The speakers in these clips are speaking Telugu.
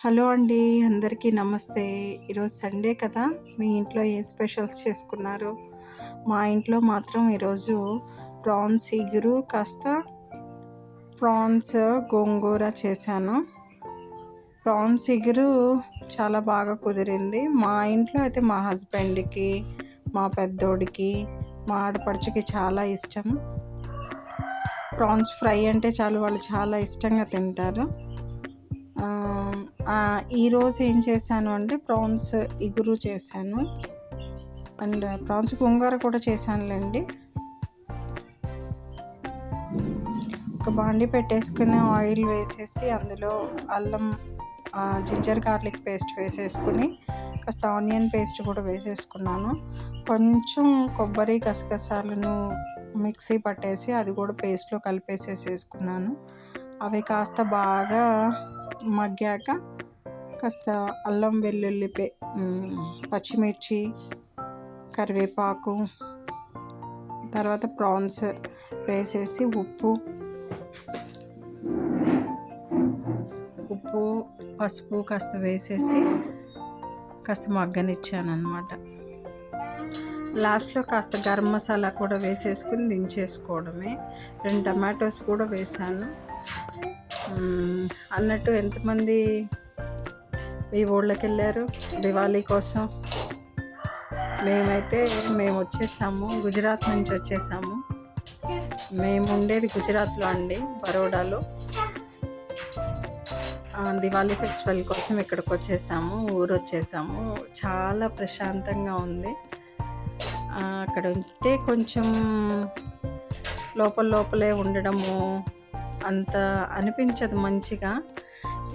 హలో అండి. అందరికీ నమస్తే. ఈరోజు సండే కదా! మీ ఇంట్లో ఏం స్పెషల్స్ చేసుకున్నారు? మా ఇంట్లో మాత్రం ఈరోజు ప్రాన్స్ ఇగురు కాస్త ప్రాన్స్ గోంగూర చేశాను. ప్రాన్స్ ఇగురు చాలా బాగా కుదిరింది. మా ఇంట్లో అయితే మా హస్బెండ్‌కి, మా పెద్దోడికి, మా ఆడపడుచుకి చాలా ఇష్టం. ప్రాన్స్ ఫ్రై అంటే చాలు వాళ్ళు చాలా ఇష్టంగా తింటారు. ఈరోజు ఏం చేశాను అంటే ప్రాన్స్ ఇగురు చేశాను అండ్ ప్రాన్స్ గోంగూర కూడా చేశానులేండి. ఒక బాండి పెట్టేసుకుని ఆయిల్ వేసేసి అందులో అల్లం జింజర్ గార్లిక్ పేస్ట్ వేసేసుకుని కాస్త ఆనియన్ పేస్ట్ కూడా వేసేసుకున్నాను. కొంచెం కొబ్బరి గసగసాలను మిక్సీ పట్టేసి అది కూడా పేస్ట్లో కలిపేసేసుకున్నాను. అవి కాస్త బాగా మగ్గాక కాస్త అల్లం వెల్లుల్లి పచ్చిమిర్చి కరివేపాకు తర్వాత ప్రాన్స్ వేసేసి ఉప్పు పసుపు కాస్త వేసేసి కాస్త మగ్గనిచ్చాను అన్నమాట. లాస్ట్లో కాస్త గరం మసాలా కూడా వేసేసుకుని దించేసుకోవడమే. 2 టమాటోస్ కూడా వేసాను. అన్నట్టు ఎంతమంది మీ ఊళ్ళకి వెళ్ళారు దివాళీ కోసం? మేము వచ్చేసాము, గుజరాత్ నుంచి వచ్చేసాము. మేము ఉండేది గుజరాత్లో అండి, బరోడాలో. దివాళీ ఫెస్టివల్ కోసం ఇక్కడికి వచ్చేసాము, ఊరు వచ్చేసాము. చాలా ప్రశాంతంగా ఉంది. అక్కడ ఉంటే కొంచెం లోపలే ఉండడము అంత అనిపించదు మంచిగా.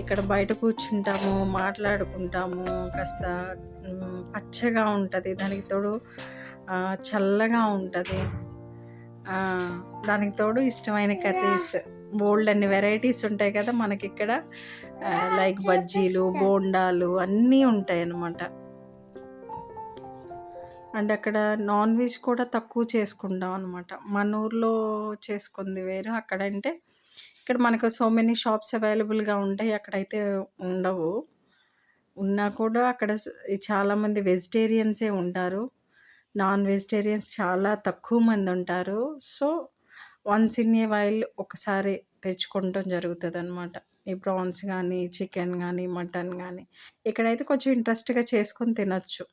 ఇక్కడ బయట కూర్చుంటాము, మాట్లాడుకుంటాము, కాస్త పచ్చగా ఉంటుంది, దానికి తోడు చల్లగా ఉంటుంది, దానికి తోడు ఇష్టమైన కర్రీస్ బోల్డ్ అన్ని వెరైటీస్ ఉంటాయి కదా మనకి ఇక్కడ. లైక్ బజ్జీలు, బోండాలు అన్నీ ఉంటాయి అన్నమాట. అండ్ అక్కడ నాన్ వెజ్ కూడా తక్కువ చేసుకుంటాం అనమాట. మన ఊర్లో చేసుకుంది వేరు, అక్కడంటే ఇక్కడ మనకు సో మెనీ షాప్స్ అవైలబుల్గా ఉంటాయి, అక్కడైతే ఉండవు. ఉన్నా కూడా అక్కడ చాలామంది వెజిటేరియన్సే ఉంటారు, నాన్ వెజిటేరియన్స్ చాలా తక్కువ మంది ఉంటారు. So once in a while ఒకసారి తెచ్చుకోవటం జరుగుతుంది అనమాట. ఈ ప్రాన్స్ కానీ, చికెన్ కానీ, మటన్ కానీ ఇక్కడైతే కొంచెం ఇంట్రెస్ట్గా చేసుకొని తినొచ్చు.